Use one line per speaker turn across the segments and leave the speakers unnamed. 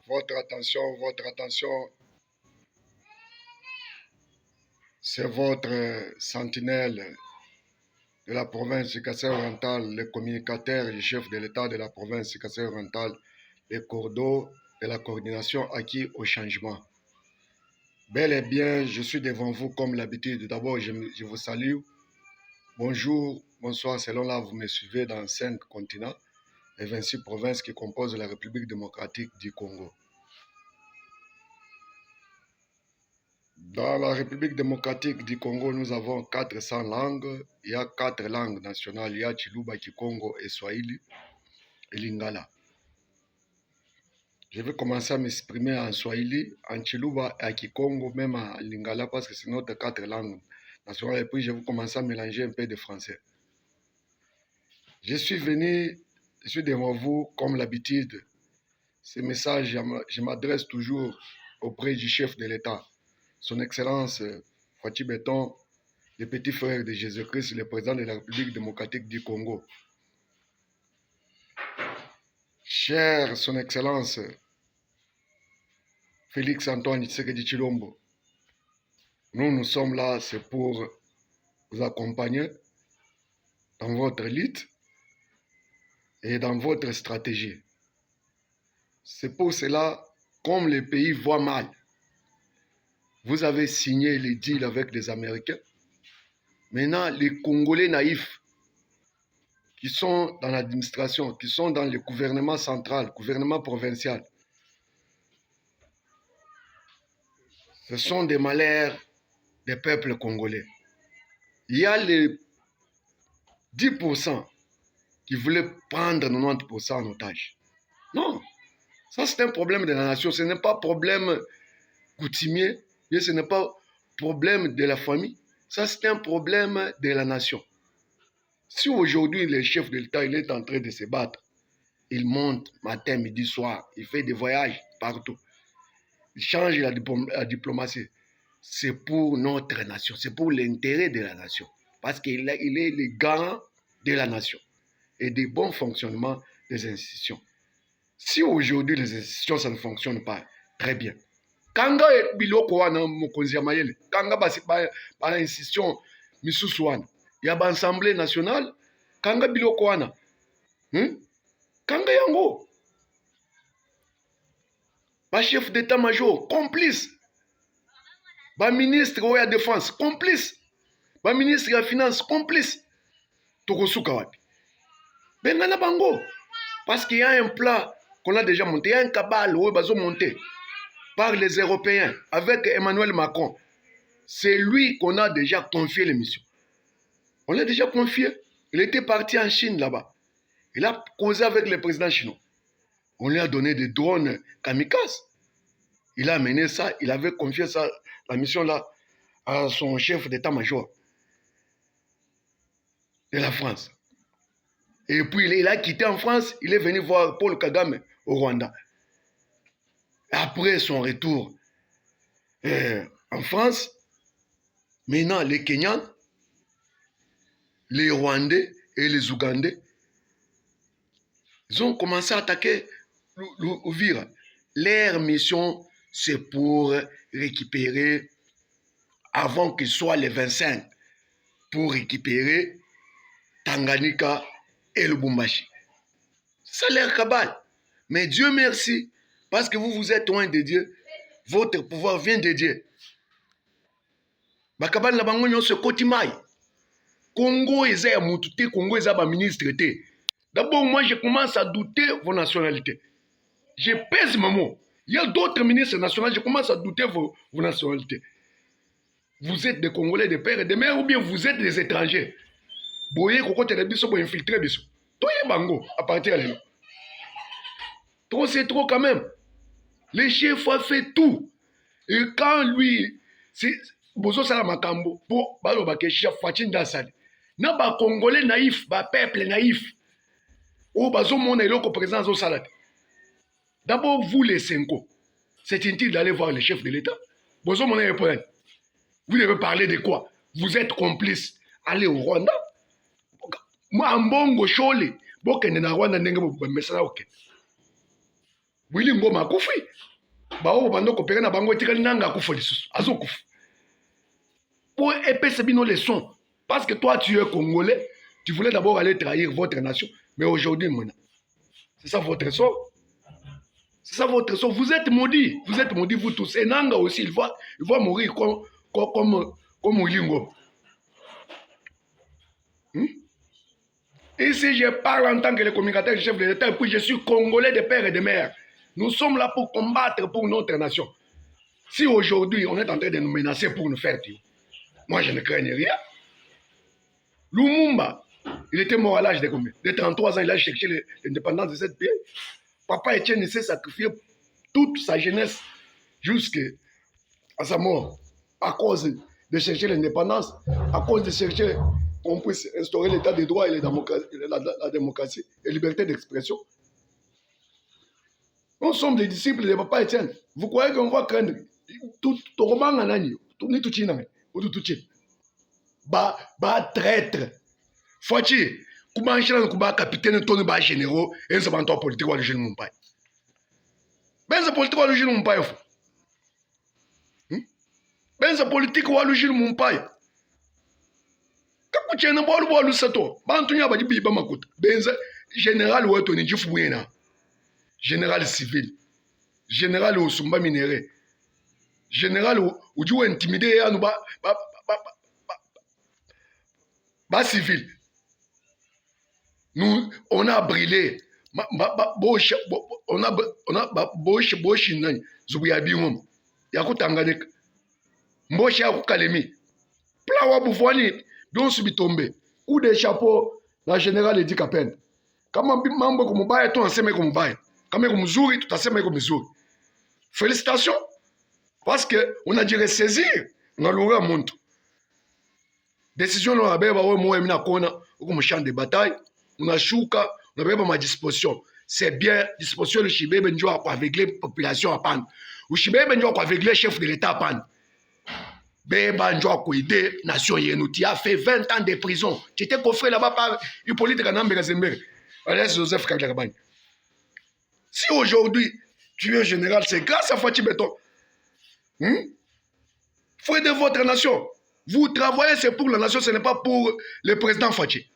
Votre attention, c'est votre sentinelle de la province du Kassai-Oriental, le communicateur et chef de l'État de la province du Kassai-Oriental, le cordeau de la coordination acquis au changement. Bel et bien, je suis devant vous comme l'habitude. D'abord, je vous salue. Bonjour, bonsoir, selon là, vous me suivez dans 5 continents et 26 provinces qui composent la République démocratique du Congo. Dans la République démocratique du Congo, nous avons 400 langues. Il y a 4 langues nationales. Il y a Chiluba, Kikongo et Swahili et Lingala. Je vais commencer à m'exprimer en Swahili, en Chiluba et en Kikongo, même en Lingala, parce que c'est notre 4 langues nationales. Et puis, je vais commencer à mélanger un peu de français. Je suis devant vous comme l'habitude. Ces messages, je m'adresse toujours auprès du chef de l'État, Son Excellence Fatou Béton, le petit frère de Jésus-Christ, le président de la République démocratique du Congo. Cher Son Excellence Félix Antoine Tshisekedi Tshilombo, nous sommes là, c'est pour vous accompagner dans votre lutte et dans votre stratégie. C'est pour cela, comme le pays voit mal, vous avez signé les deals avec les Américains. Maintenant, les Congolais naïfs qui sont dans l'administration, qui sont dans le gouvernement central, gouvernement provincial, ce sont des malheurs des peuples congolais. Il y a les 10% qui voulaient prendre 90% en otage. Non, ça c'est un problème de la nation. Ce n'est pas un problème coutumier, ce n'est pas un problème de la famille. Ça c'est un problème de la nation. Si aujourd'hui le chef de l'État il est en train de se battre, il monte matin, midi, soir, il fait des voyages partout, il change la diplomatie, c'est pour notre nation, c'est pour l'intérêt de la nation. Parce qu'il est le garant de la nation et du bon fonctionnement des institutions. Si aujourd'hui les institutions ça ne fonctionne pas très bien, kanga biloko wana mokonzi ya mayele, kanga ba institution misusu wana ya ba assemblée nationale, kanga biloko wana, kanga yango, ba chef d'état-major complice, ba ministre de la défense complice, ba ministre de la finance complice, tokosuka wapi? Bengana bango, parce qu'il y a un plat qu'on a déjà monté, il y a un cabal où ils ont monté par les Européens avec Emmanuel Macron. C'est lui qu'on a déjà confié l'émission. On l'a déjà confié. Il était parti en Chine là-bas. Il a causé avec le président chinois. On lui a donné des drones kamikazes. Il a amené ça, il avait confié ça, la mission là, à son chef d'état-major de la France. Et puis il a quitté en France, il est venu voir Paul Kagame au Rwanda. Après son retour en France, maintenant les Kenyans, les Rwandais et les Ougandais, ils ont commencé à attaquer l'Ouvira. Leur mission, c'est pour récupérer, avant qu'il soit les 25, pour récupérer Tanganyika et Lubumbashi. Ça leur cabale. Mais Dieu merci, parce que vous êtes loin de Dieu, votre pouvoir vient de Dieu. Bakabal na bango nyonso koti mai. Congo eza ya mutu te, Congo eza ba ministre te. D'abord moi je commence à douter vos nationalités. Je pèse mes mots. Il y a d'autres ministres nationaux, je commence à douter vos nationalités. Vous êtes des Congolais de père et de mère ou bien vous êtes des étrangers. Boye koko telebiso bo infiltrer biso. Toye bango à partir de là. Trop c'est trop quand même. Le chef a fait tout. Et quand lui, c'est Bozo Sala Makambo, pour Baloba ke chef Fatin Dassali. Na ba Congolais naïf, ba peuple naïf. Ou bazo mon eloko président zo salade. D'abord vous les Senko. C'est inutile d'aller voir le chef de l'État. Bozo mon problème. Vous devez parler de quoi? Vous êtes complice. Allez au Rwanda. Moi, en bongo chole, bokende na Rwanda ndenge mesala ok. Willy Ngoma akufi. Bao bando kopere na bango etikali nanga akufa lisusu. Azokufa. Pour épaiser nos leçons. Parce que toi, tu es Congolais, tu voulais d'abord aller trahir votre nation. Mais aujourd'hui, c'est ça votre sort. C'est ça votre sort. Vous êtes maudits. Vous êtes maudits, vous tous. Et Nanga aussi, il va mourir comme Willingo. Ici, je parle en tant que le communicateur chef de l'État, et puis je suis Congolais de père et de mère. Nous sommes là pour combattre pour notre nation. Si aujourd'hui, on est en train de nous menacer pour nous faire tuer, moi, je ne crains rien. Lumumba, il était mort à l'âge de combien? De 33 ans, il a cherché l'indépendance de cette pays. Papa Etienne s'est sacrifié toute sa jeunesse jusqu'à sa mort à cause de chercher l'indépendance, à cause de chercher qu'on puisse instaurer l'état de droit et la démocratie et la liberté d'expression. Nous sommes des disciples de Papa Etienne. Vous croyez qu'on va craindre tout roman en année, tout ni tout chine, ou tout chine. Ba traître. Faut-il kubanchira kuba capitaine Tony ba généraux et ça banto politique wa jeune Mumbai. Ben ça politique wa jeune Mumbai fo. Ben ça politique wa jeune Mumbai. Kaku chena bolu sato. Bantu nya ba di ba makuta. Ben ça général wa Tony jifu wena. Général civil. Général Osumba minéré. Général ou du intimider anu ba civil. Nous, on a brûlé. On a boshi nani. Zubuyabi ngom. Yaku Tanganyika. Mboshi yaku Kalemi. Plawa Bufwani. Don subitombe. Coup de chapeau. La générale Edi Kapenda. Kama mambo kumubaya, tu anseme kumubaya. Kama kumuzuri, tu taseme kumuzuri. Félicitations. Parce que on a dû ressaisir. On a l'oura montre. Décision on a beba wa moe mina kona. Ou champ de bataille. On a chouka. On a ma disposition. C'est bien. Disposition le Chibé Benjo a aveugler la population à pan. Ou Chibé Benjo a aveugler le chef de l'État à pan. Beba Benjo a aidé nation Yenouti a fait 20 ans de prison. Tu étais coffré là-bas par Hippolyte Kanambe Gazembe. Alias Joseph Kaglakabagne. Si aujourd'hui tu es général, c'est grâce à Fachi Beton. Frère de votre nation. Vous travaillez, c'est pour la nation, ce n'est pas pour le président Fachi.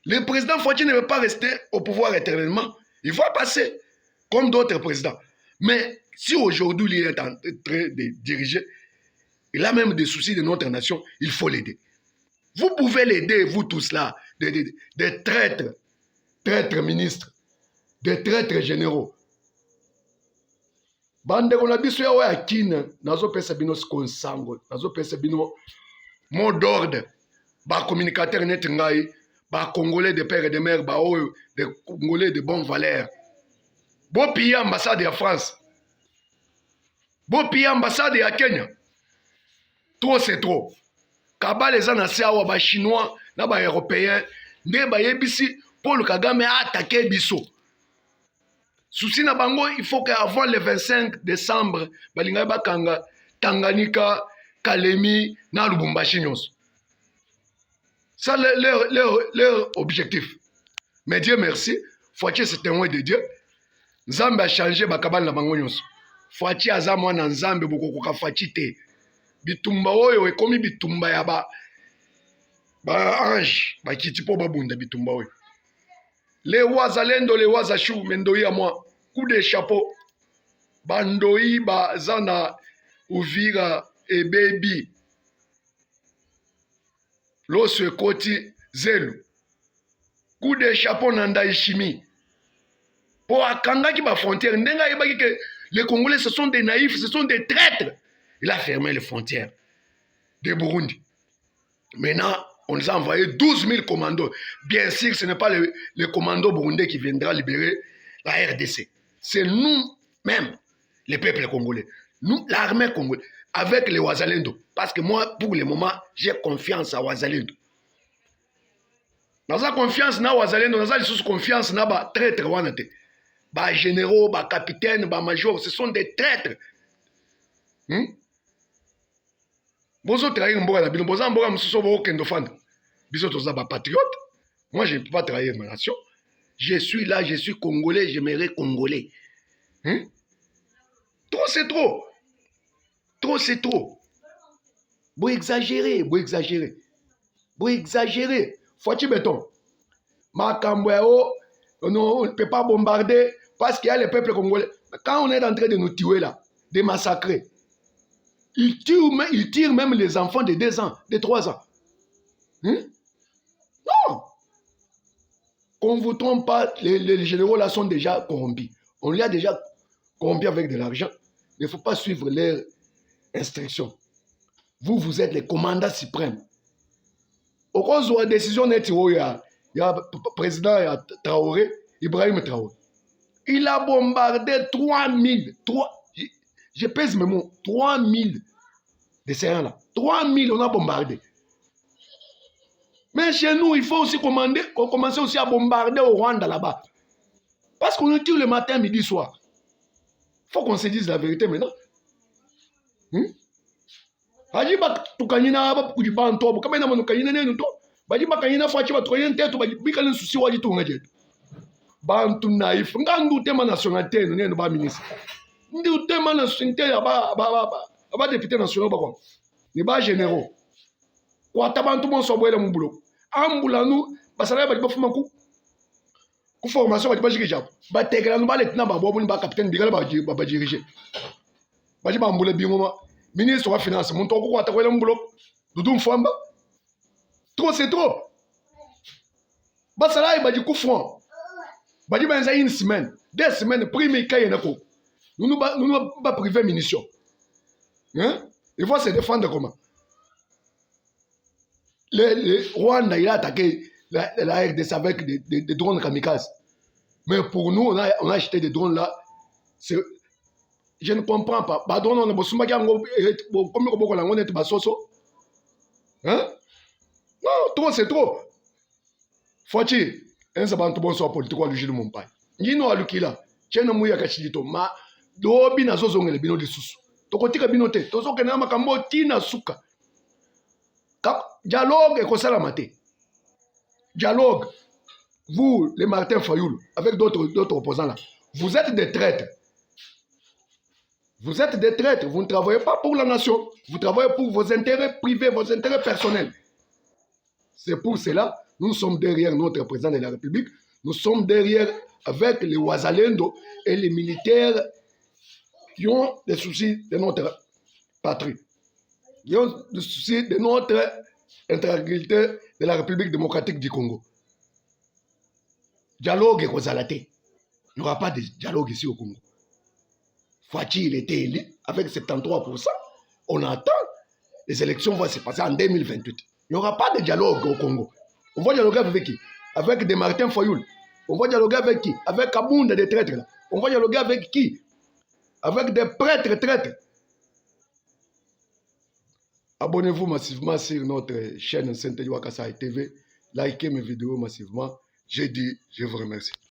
Le président Fachi ne veut pas rester au pouvoir éternellement. Il va passer comme d'autres présidents. Mais si aujourd'hui il est en train de diriger, il a même des soucis de notre nation, il faut l'aider. Vous pouvez l'aider, vous tous là, des traîtres, traîtres ministres, des traîtres généraux. Bande on a biso ya wa akina nazo pesa bino konsango nazo pesa bino mot d'ordre ba communicateur net ngai ba congolais de père et de mère ba de congolais de bonne valeur bo pays ambassade ya France bo pays ambassade ya Kenya trop c'est trop kaba les anasiya wa ba chinois na ba européens nde ba yebisi Paul Kagame a attaqué biso. Souci na bango, il faut qu'avant le 25 décembre, balinga bakanga Tanganyika, Kalemi, na Lubumbashi nyonso. Ça leur objectif. Mais Dieu merci, Fouachi c'est témoin de Dieu. Nzambe a changé bakabal na bango nyonso. Fouachi aza mwana Nzambe boko ka Fouachi te. Bitumba oyo ekomi bitumba ya ba ange, ba kitipo babunda bitumba oyo. Les wazalendo, les wazachou, mendoi à moi. Coup de chapeau. Bandoi, bazana, Uvira et baby. L'os koti zelu. Coup de chapeau nanda ishimi. Pour akanga qui ba frontière. Ndenga yebaki que les Congolais ce sont des naïfs, ce sont des traîtres. Il a fermé les frontières de Burundi. Maintenant, on nous a envoyé 12 000 commandos. Bien sûr, ce n'est pas le commando burundais qui viendra libérer la RDC. C'est nous-mêmes, les peuples congolais. Nous, l'armée congolaise, avec les Ouazalendo. Parce que moi, pour le moment, j'ai confiance à Ouazalendo. Dans la confiance na Ouazalendo, dans la confiance na ba traître wanate. Ba généraux, ba capitaines, ba majors, ce sont des traîtres. Bozo trahir mboka na bino, boza mboka mususu bo kendo fanda. Biso toza ba patriote. Moi je ne peux pas trahir ma nation. Je suis là, je suis congolais, j'aimerais congolais. Hein? Trop, c'est trop. Trop, c'est trop. Vous exagérez, vous exagérez. Vous exagérez. Faut-il béton? Makambouéo, on ne peut pas bombarder parce qu'il y a le peuple congolais. Quand on est en train de nous tuer là, de massacrer, ils tirent même les enfants de 2 ans, de 3 ans. Hein? Non! Qu'on ne vous trompe pas, les généraux là sont déjà corrompus. On les a déjà corrompus avec de l'argent. Il ne faut pas suivre leurs instructions. Vous, vous êtes les commandants suprêmes. Au cours de la décision, il y a le président Traoré, Ibrahim Traoré. Il a bombardé 3000, je pèse mes mots, 3000 de ces gens-là. 3000, on a bombardé. Mais chez nous, il faut aussi commencer aussi à bombarder au Rwanda là-bas. Parce qu'on nous tue le matin, midi, soir. Il faut qu'on se dise la vérité maintenant. Baji ba tukanyina ba kujiba ntobo kama ina manukanyina nenu to baji ba kanyina fachi ba troyen teto baji bikale susi waji tunga je bantu naif ngandu tema nationalité nenu ba ministre ndi tema nationalité ba député national ba ko ni ba généraux kwa tabantu mon sobwele mbulo ambulanu basala baji ba fuma ku formation baji ba jikija ba tegela no ba lieutenant ba bobu ni ba capitaine bigala ba diriger baji ba mbule bingoma ministre wa finance, mon tour quoi t'as un boulot, Doudou Mfamba. Trop c'est trop. Bah ça là il va dire coup franc. Bah dit ben ça une semaine, 2 semaines prime caille nako. Nous pas privé munitions. Hein? Il faut se défendre comment? Le Rwanda il a attaqué la RDC avec des drones kamikazes. Mais pour nous on a acheté des drones là. Je ne comprends pas. Pardon, on a besoin de hein? Non, trop c'est trop. Faut-il un sabanto bon soit politique ou alugile mon pai. Ni no alukila. Chena muya kachilito ma dobi na zozo ngele bino de susu. Tokotika bino te. Tozo kena makambo tina suka. Dialogue et kosala maté. Dialogue. Vous, les Martin Fayoul, avec d'autres opposants là, vous êtes des traîtres. Vous êtes des traîtres, vous ne travaillez pas pour la nation, vous travaillez pour vos intérêts privés, vos intérêts personnels. C'est pour cela, nous sommes derrière notre président de la République, nous sommes derrière avec les Ouazalendo et les militaires qui ont des soucis de notre patrie, qui ont des soucis de notre intégrité de la République démocratique du Congo. Dialogue et Kozalate. Il n'y aura pas de dialogue ici au Congo. Fachi, il était élu avec 73%. On attend. Les élections vont se passer en 2028. Il n'y aura pas de dialogue au Congo. On va dialoguer avec qui? Avec des Martin Fayoul. On va dialoguer avec qui? Avec Kabounda, des traîtres. Là. On va dialoguer avec qui? Avec des prêtres traîtres. Abonnez-vous massivement sur notre chaîne Sainte Wakasa TV. Likez mes vidéos massivement. J'ai dit, je vous remercie.